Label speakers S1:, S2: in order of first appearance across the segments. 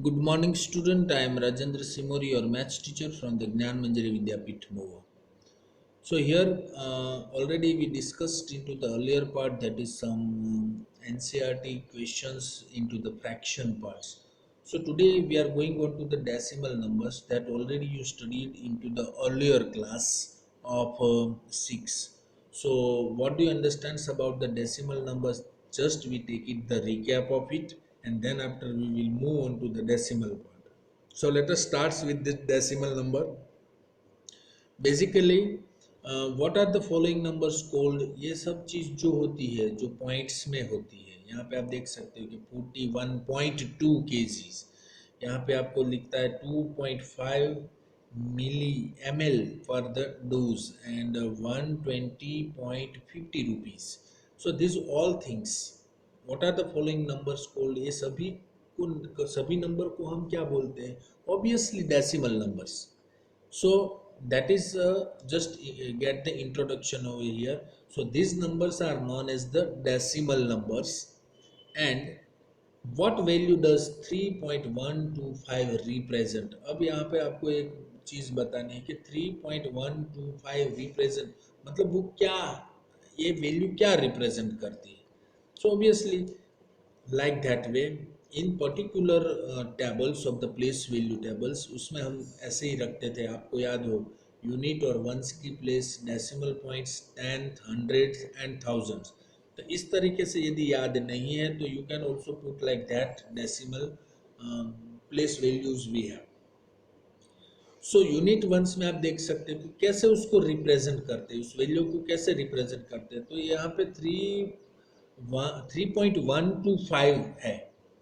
S1: Good morning, student. I am Rajendra Simori, your maths teacher from the Gnan Manjari Vidyapith Mova. So here already we discussed into the earlier part, that is some NCERT questions into the fraction parts. So today we are going on to the decimal numbers that already you studied into the earlier class of 6. So what do you understand about the decimal numbers? Just we take it the recap of it, and then after we will move on to the decimal part. So let us start with this decimal number. Basically what are the following numbers called, ये सब चीज़ जो होती है जो points में होती है, यहाँ पे आप देख सकते हो कि 41.2 केजीज, यहाँ पे आपको लिखता है 2.5 मिली ml for the dose and 120.50 rupees. So this all things, what are the following numbers called, ये सभी नंबर को हम क्या बोलते हैं? Obviously decimal numbers. So that is just get the introduction over here. So these numbers are known as the decimal numbers. And what value does 3.125 represent? अब यहाँ पे आपको एक चीज़ बतानी है कि 3.125 represent मतलब वो क्या, ये वैल्यू क्या रिप्रेजेंट करती है. So obviously like that way, in particular tables of the place value tables, उसमें हम ऐसे ही रखते थे. आपको याद हो, यूनिट और वंस की place, decimal points, tenth, hundreds and thousands. तो इस तरीके से यदि याद नहीं है तो you can also put like that decimal place values we have. So unit ones में आप देख सकते हो कि कैसे उसको रिप्रेजेंट करते हैं, उस वैल्यू को कैसे रिप्रेजेंट करते हैं. तो यहाँ पे 3.125 है,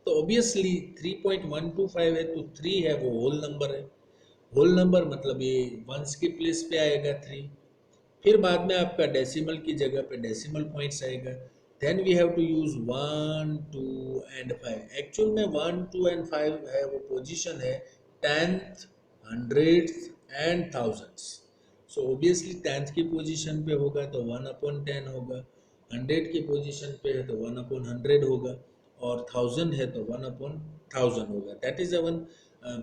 S1: तो ऑब्वियसली 3.125 है तो 3 है वो होल नंबर है. होल नंबर मतलब ये वंस के प्लेस पे आएगा 3. फिर बाद में आपका डेसिमल की जगह पे डेसिमल पॉइंट्स आएगा. Then we have to use 1, 2 and 5. Actual में 1, 2 एंड 5 है वो पोजीशन है tenth, hundreds and thousands. So obviously tenth की पोजीशन पे होगा तो 1/10 होगा, हंड्रेड की पोजीशन पे है तो 1/100 होगा, और थाउजेंड है तो 1/1000 होगा. That is our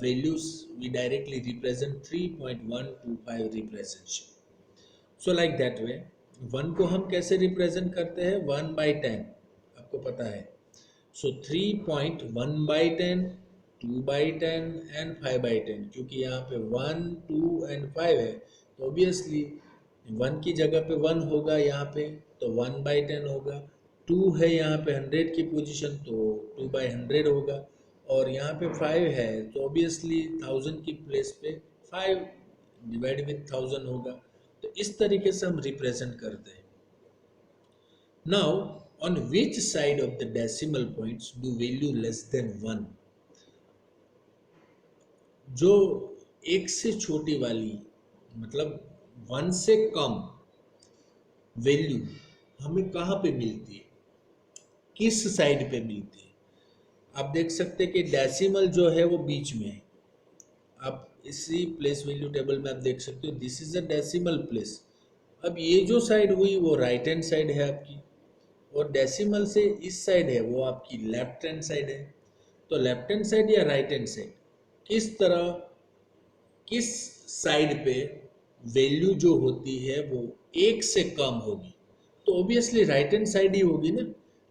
S1: values we directly represent 3.125 representation. So like that way, 1 को हम कैसे रिप्रेजेंट करते हैं? 1/10 आपको पता है. सो 3.1/10, 2/10 एंड 5/10. क्योंकि यहाँ पे 1, 2 एंड 5 है तो ऑब्वियसली 1 की जगह पे 1 होगा यहाँ पे, तो 1/10 होगा. 2 है यहाँ पे 100 की पोजीशन तो 2/100 होगा, और यहाँ पे 5 है तो ऑब्वियसली 1000 की प्लेस पे 5 डिवाइड विथ 1000 होगा. तो इस तरीके से हम रिप्रेजेंट करते हैं. Now on which side of the decimal points do value less than 1, जो एक से छोटी वाली मतलब 1 से कम वैल्यू हमें कहाँ पे मिलती है, किस साइड पे मिलती है? आप देख सकते हैं कि डेसिमल जो है वो बीच में है. आप इसी प्लेस वैल्यू टेबल में आप देख सकते हो this is a decimal place. अब ये जो साइड हुई वो राइट हैंड साइड है आपकी, और डेसिमल से इस साइड है वो आपकी लेफ्ट हैंड साइड है. तो लेफ्ट हैंड साइड या राइट हैंड साइड, किस साइड पे वैल्यू जो होती है वो एक से कम होगी? तो ऑब्वियसली राइट हैंड साइड ही होगी ना,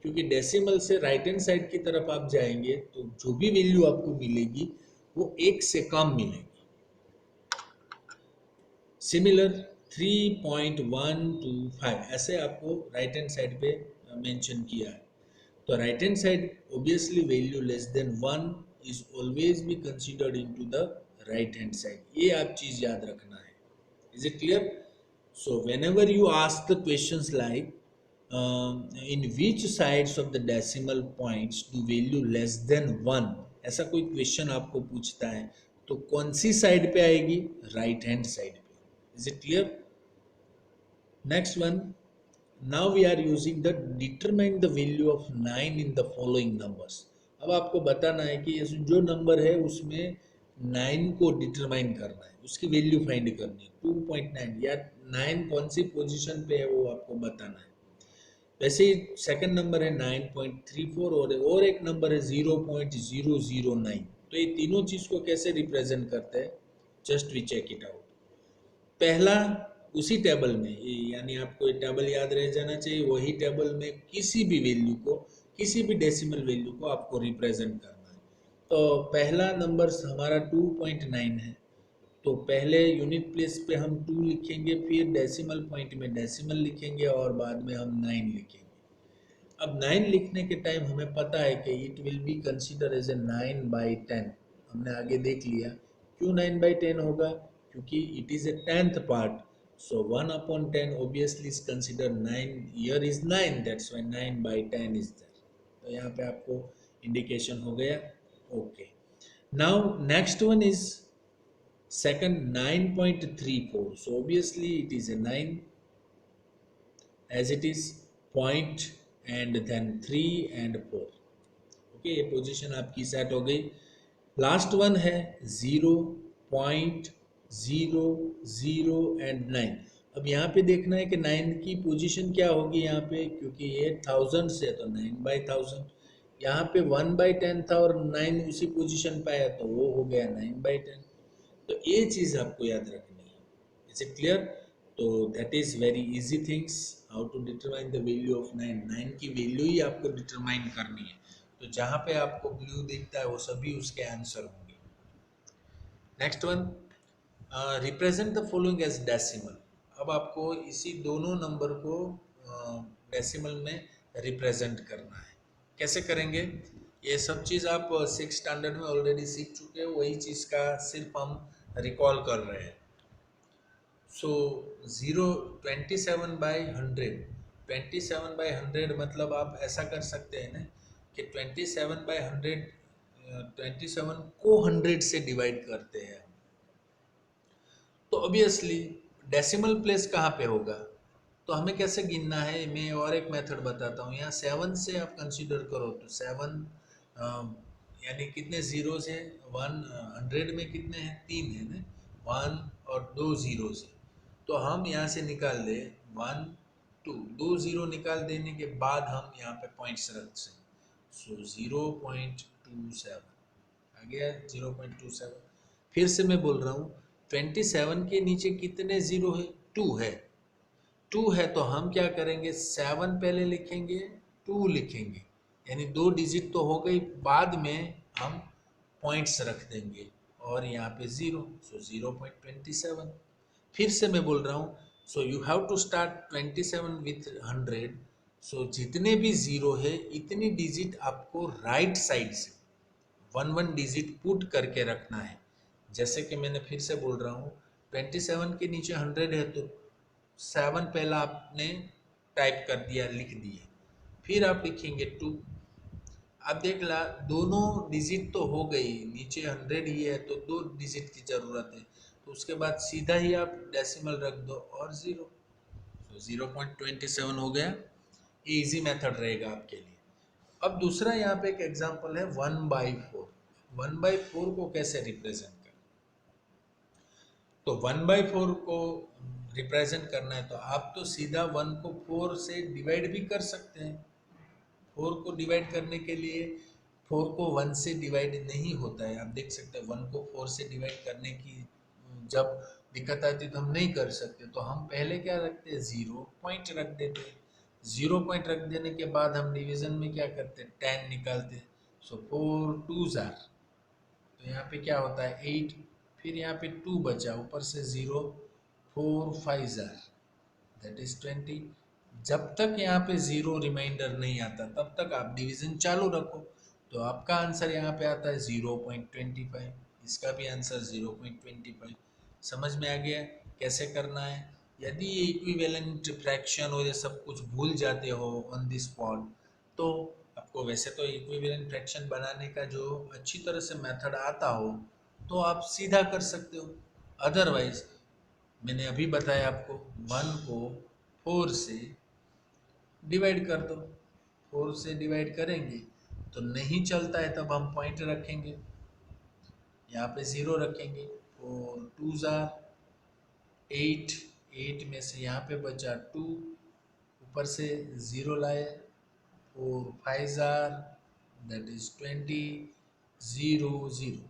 S1: क्योंकि डेसिमल से राइट हैंड साइड की तरफ आप जाएंगे तो जो भी वैल्यू आपको मिलेगी वो एक से कम मिलेगी. सिमिलर 3.125 ऐसे आपको राइट हैंड साइड पे मेंशन किया है. तो right hand side obviously value less than 1 is always be considered into the right hand side. ये आप चीज याद रखना है. Is it clear? So whenever you ask the questions like in which sides of the decimal points do value less than 1, ऐसा कोई question आपको पूछता है तो कौन सी साइड पे आएगी? राइट हैंड साइड पे. Is it clear? Next one, now we are using the determine the value of 9 in the following numbers. अब आपको बताना है कि जो नंबर है उसमें 9 को डिटरमाइन करना है, उसकी वैल्यू फाइंड करनी है. 2.9 या 9 कौन सी पोजीशन पे है वो आपको बताना है. वैसे ही सेकंड नंबर है 9.34 और एक नंबर है 0.009. तो ये तीनों चीज़ को कैसे रिप्रेजेंट करते हैं, just we check it out. पहला, उसी टेबल में, यानी आपको ये टेबल याद रह जाना चाहिए, वही टेबल में किसी भी वैल्यू को, किसी भी डेसिमल वैल्यू को आपको रिप्रेजेंट करना है। तो पहला नंबर हमारा 2.9 है, तो पहले यूनिट प्लेस पे हम 2 लिखेंगे, फिर डेसिमल पॉइंट में डेसिमल लिखेंगे और बाद में हम 9 लिखेंगे। अब 9 लिखने के टाइम हमें पता है कि it will be consider as a 9/10। हमने आगे देख लिया क्यों 9/10 होगा, क्योंकि it is a 10th part, so 1/10 obviously is consider 9, year is 9, that's why 9/10 is there. तो यहाँ पे आपको इंडिकेशन हो गया। Okay, now next one is second 9.34, so obviously it is a 9 as it is point and then 3 and 4। Okay, ये position आपकी set हो गई। लास्ट वन है 0.00 एंड 9। अब यहाँ पे देखना है कि 9 की पोजीशन क्या होगी यहाँ पे, क्योंकि ये 1000 से, तो 9/1000। यहाँ पे 1/10 था और 9 उसी पोजीशन पे आया, तो वो हो गया 9/10। तो ये चीज़ आपको याद रखनी है। Is it clear? तो that is very easy things, how to determine the value of 9। 9 की वैल्यू ही आपको डिटरमाइन करनी है। तो जहाँ पे आपको ब्लू दिखता है वो सभी उसके आंसर होंगे। Next one, represent the following as decimal. अब आपको इसी दोनों नंबर को डेसिमल में रिप्रेजेंट करना है। कैसे करेंगे? ये सब चीज़ आप 6 स्टैंडर्ड में ऑलरेडी सीख चुके हो, वही चीज़ का सिर्फ हम रिकॉल कर रहे हैं। सो 27/100, 27/100 मतलब आप ऐसा कर सकते हैं ना कि 27/100, 27 को 100 से डिवाइड करते हैं। तो ऑब्वियसली डेसिमल प्लेस कहाँ पे होगा, तो हमें कैसे गिनना है, मैं और एक मेथड बताता हूँ। यहाँ 7 से आप कंसीडर करो, तो 7 यानी कितने जीरोस हैं, 100 में कितने हैं, 3 है ना, 1 और 2 जीरोस है। तो हम यहाँ से निकाल दे 1 2, 2 जीरो निकाल देने के बाद हम यहाँ पे पॉइंट्स रख सकते हैं। सो 0.27 आ गया, 0.27। फिर से मैं बोल रहा हूँ, 27 के नीचे कितने जीरो है, 2 है। 2 है तो हम क्या करेंगे, 7 पहले लिखेंगे, 2 लिखेंगे, यानी 2 डिजिट तो हो गई, बाद में हम पॉइंट्स रख देंगे और यहाँ पे 0, सो 0.27। फिर से मैं बोल रहा हूँ, so you have to start 27 with 100। So जितने भी जीरो है इतनी डिजिट आपको राइट साइड से 1 डिजिट पुट करके रखना है। जैसे कि मैंने फिर से बोल रहा हूँ, 27 के नीचे 100 है तो 7 पहला आपने टाइप कर दिया, लिख दिया, फिर आप लिखेंगे 2। अब देख ला, दोनों डिजिट तो हो गई, नीचे 100 ही है तो 2 डिजिट की ज़रूरत है, तो उसके बाद सीधा ही आप डेसिमल रख दो और 0, तो 0.27 हो गया। ये इजी मेथड रहेगा आपके लिए। अब दूसरा यहाँ पे एक एग्जांपल है 1/4। 1/4 को कैसे रिप्रेजेंट करें, तो 1/4 को रिप्रेजेंट करना है तो आप तो सीधा 1 को 4 से डिवाइड भी कर सकते हैं। 4 को डिवाइड करने के लिए 4 को 1 से डिवाइड नहीं होता है, आप देख सकते हैं 1 को 4 से डिवाइड करने की जब दिक्कत आती तो हम नहीं कर सकते, तो हम पहले क्या रखते हैं, 0 पॉइंट रख देते हैं। 0 पॉइंट रख देने के बाद हम डिवीजन में क्या करते हैं, 10 निकालते हैं। सो 4 2s आर, तो यहाँ पे क्या होता है 8, फिर यहाँ पे 2 बचा, ऊपर से 0, 4 5s आर, दैट इज 20। जब तक यहाँ पे 0 रिमाइंडर नहीं आता तब तक आप डिवीजन चालू रखो, तो आपका आंसर यहाँ पे आता है 0.25। इसका भी आंसर 0.25। समझ में आ गया कैसे करना है? यदि ये इक्विवेलेंट फ्रैक्शन और ये सब कुछ भूल जाते हो ऑन द स्पॉट, तो आपको वैसे तो इक्विवेलेंट फ्रैक्शन बनाने का जो अच्छी तरह से मेथड आता हो तो आप सीधा कर सकते हो। अदरवाइज मैंने अभी बताया आपको, 1 को 4 से डिवाइड कर दो। 4 से डिवाइड करेंगे तो नहीं चलता है, तब हम पॉइंट रखेंगे, यहाँ पे 0 रखेंगे। 4 2s आर 8, 8 में से यहाँ पे बचा 2, ऊपर से 0 लाए, 4 5s आर दैट इज 20, 0 0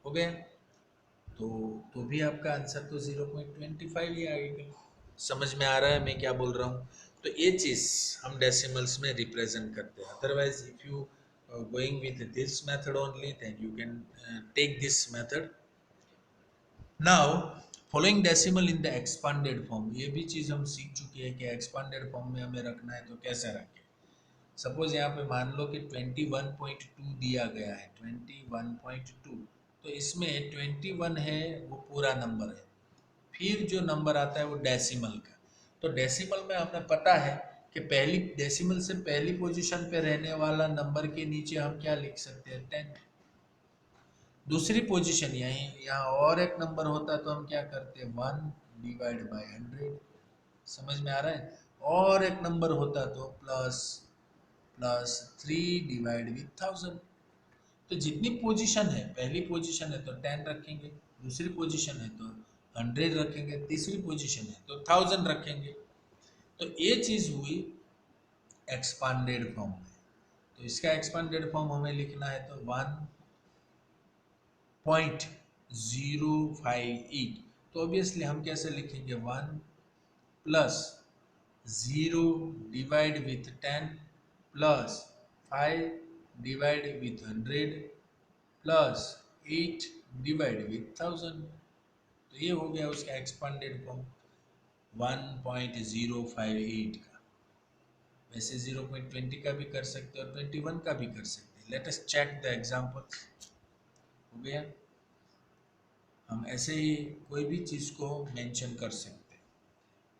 S1: हो गया। तो भी आपका आंसर तो 0.25 ही आएगा। समझ में आ रहा है मैं क्या बोल रहा हूँ? तो ये चीज़ हम डेसिमल्स में रिप्रेजेंट करते हैं। Otherwise if you going with this method only then you can take this method. Now following decimal in the expanded form, ये भी चीज़ हम सीख चुके हैं कि एक्सपांडेड फॉर्म में हमें रखना है तो कैसे रखें। सपोज यहाँ पे मान लो कि 21.2 दिया गया है, 21.2, तो इसमें 21 है वो पूरा नंबर है, फिर जो नंबर आता है वो डेसिमल का। तो डेसिमल में हमें पता है कि पहली डेसिमल से पहली पोजीशन पे रहने वाला नंबर के नीचे हम क्या लिख सकते हैं, 10। दूसरी पोजीशन यहीं यहाँ और एक नंबर होता तो हम क्या करते, 1/100। समझ में आ रहा है? और एक नंबर होता तो प्लस प्लस 3/1000। तो जितनी पोजीशन है, पहली पोजीशन है तो 10 रखेंगे, दूसरी पोजीशन है तो 100 रखेंगे, तीसरी पोजीशन है तो 1000 रखेंगे। तो ये चीज़ हुई एक्सपांडेड फॉर्म में। तो इसका एक्सपांडेड फॉर्म हमें लिखना है तो 1.058। तो ऑब्वियसली हम कैसे लिखेंगे, 1 plus 0 divide with 10 plus 5 divide with 100 plus 8 divide with 1000। तो ये हो गया उसका एक्सपांडेड फॉर्म 1.058 का। वैसे 0.20 का भी कर सकते हैं और 21 का भी कर सकते हैं। Let us check the examples. हो गया। हम ऐसे ही कोई भी चीज़ को मेंशन कर सकते हैं।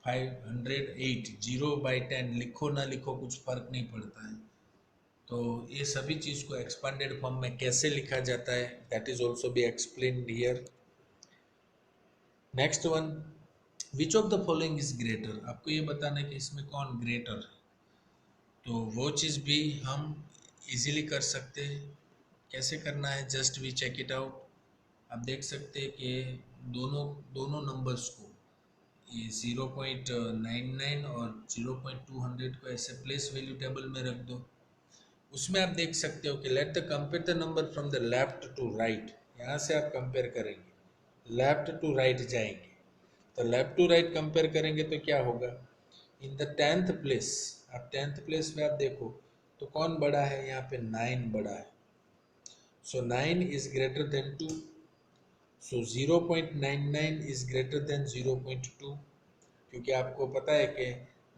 S1: 508, 0/10 लिखो ना लिखो कुछ फर्क नहीं पड़ता है। तो ये सभी चीज़ को एक्सपांडेड फॉर्म में कैसे लिखा जाता है, that is also be explained here. Next one, which of the following is greater. आपको ये बताना है कि इसमें कौन ग्रेटर है। तो वो चीज़ भी हम इजीली कर सकते हैं। कैसे करना है, just we check it out. आप देख सकते हैं कि दोनों दोनों नंबर्स को, ये 0.99 और 0.200 को ऐसे प्लेस वैल्यू टेबल में रख दो। उसमें आप देख सकते हो कि let the compare the number from the left to right. यहाँ से आप कंपेयर करेंगे, लेफ्ट टू राइट जाएंगे। तो लेफ्ट टू राइट कंपेयर करेंगे तो क्या होगा, इन द 10th प्लेस, आप 10th प्लेस पे आप देखो तो कौन बड़ा है, यहाँ पे 9 बड़ा है। सो 9 is greater than 2। So 0.99 is greater than 0.2, क्योंकि आपको पता है कि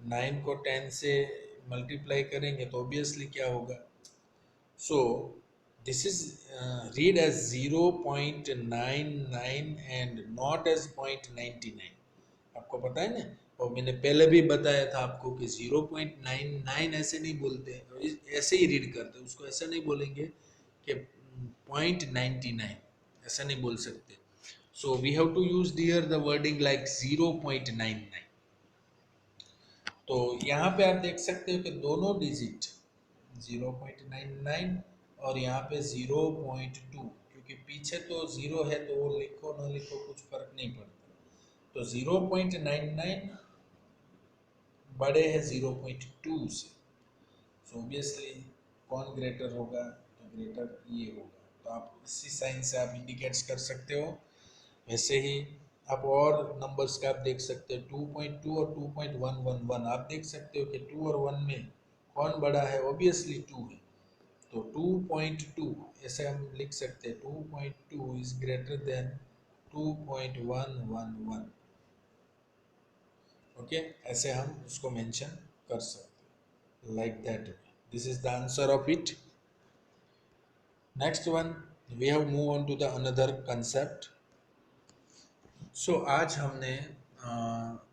S1: 9 को 10 से मल्टीप्लाई करेंगे तो ऑब्वियसली क्या होगा। So this is read as 0.99 and not as 0.99। आपको पता है ना, और मैंने पहले भी बताया था आपको कि 0.99 ऐसे नहीं बोलते, ऐसे ही रीड करते, उसको ऐसा नहीं बोलेंगे कि 0.99, ऐसा नहीं बोल सकते। So we have to use their the wording like 0.99। तो यहाँ पे आप देख सकते हो कि दोनों डिजिट 0.99 और यहाँ पे 0.2, क्योंकि पीछे तो 0 है तो वो लिखो ना लिखो कुछ फर्क नहीं पड़ता। तो 0.99 बड़े हैं 0.2 से। सो ऑब्वियसली कौन ग्रेटर होगा, तो ग्रेटर ये होगा। तो आप इसी साइन से आप इंडिकेट्स कर सकते हो। वैसे ही आप और नंबर्स का आप देख सकते हो, 2.2 और 2.111 आप देख सकते हो कि 2 और 1 में कौन बड़ा है, ऑब्वियसली 2 है। तो 2.2 ऐसे हम लिख सकते हैं, 2.2 इज ग्रेटर देन 2.111। ओके, ऐसे हम उसको मेंशन कर सकते हैं, like that. This is the answer of it. Next one, we have move on to the another concept. So आज हमने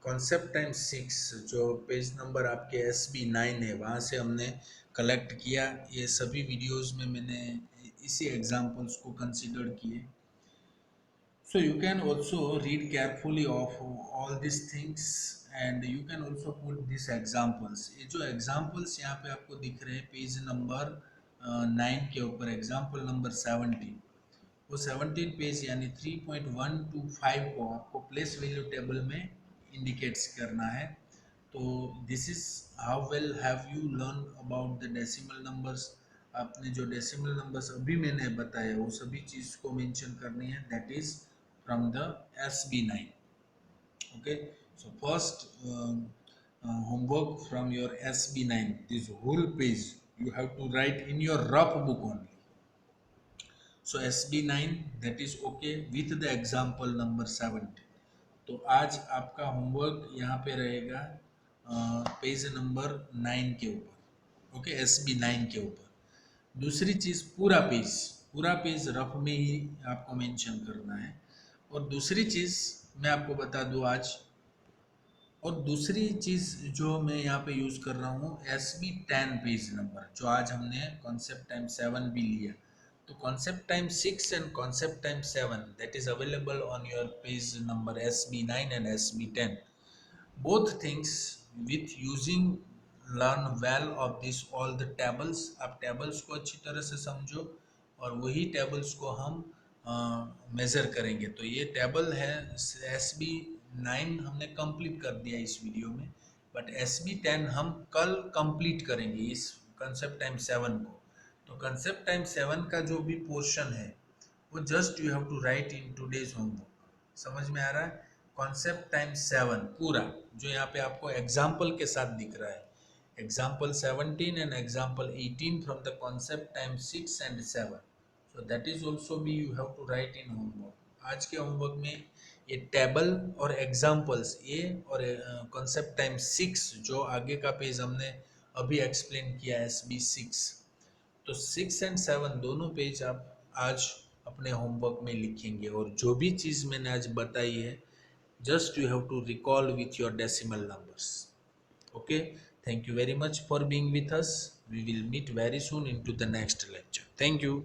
S1: कॉन्सेप्ट टाइम 6, जो पेज नंबर आपके SB9 है, वहाँ से हमने कलेक्ट किया। ये सभी वीडियोस में मैंने इसी एग्जांपल्स को कंसिडर किए। So you can also read carefully of all these things and you can also put these examples. ये जो examples यहाँ पे आपको दिख रहे हैं पेज नंबर 9 के ऊपर, एग्जाम्पल नंबर 17, वो 17 पेज यानी 3.125 को आपको प्लेस वैल्यू टेबल में इंडिकेट्स करना है। तो this is how well have you learn about the decimal numbers. आपने जो डेसिमल नंबर्स अभी मैंने बताया वो सभी चीज़ को मेंशन करनी है, that is from the SB9. Okay, so first homework from your SB9, this whole page you have to write in your rough book only. So SB9, that is okay with the example number 70. तो आज आपका homework यहाँ पे रहेगा page number 9 के ऊपर, okay, SB9 के ऊपर। दूसरी चीज़, पूरा पेज रफ में ही आपको मेंशन करना है। और दूसरी चीज़ मैं आपको बता दूँ आज, और दूसरी चीज़ जो मैं यहाँ पे यूज़ कर रहा हूँ SB10 पेज नंबर, जो आज हमने कॉन्सेप्ट टाइम 7 भी लिया। तो concept time 6 and concept time 7 that is available on your page number SB9 and SB10, both things with using learn well of this all the tables। आप tables को अच्छी तरह से समझो और वही टेबल्स को हम मेज़र करेंगे। तो ये टेबल है SB9 हमने कंप्लीट कर दिया इस वीडियो में, बट SB10 हम कल कंप्लीट करेंगे इस कंसेप्ट टाइम 7 को। तो कंसेप्ट टाइम 7 का जो भी पोर्शन है वो just you have to write in today's homework. समझ में आ रहा है? कॉन्सेप्ट टाइम 7 पूरा जो यहाँ पे आपको एग्जाम्पल के साथ दिख रहा है, example 17 and example 18 from the concept time 6 and 7, so that is also be you have to write in homework. आज के होमवर्क में ये टेबल और एग्जाम्पल्स ये और कॉन्सेप्ट टाइम 6 जो आगे का पेज हमने अभी एक्सप्लेन किया SB6, तो 6 एंड 7 दोनों पेज आप आज अपने होमवर्क में लिखेंगे। और जो भी चीज़ मैंने आज बताई है just you have to recall with your decimal numbers. Okay, thank you very much for being with us. We will meet very soon into the next lecture. Thank you.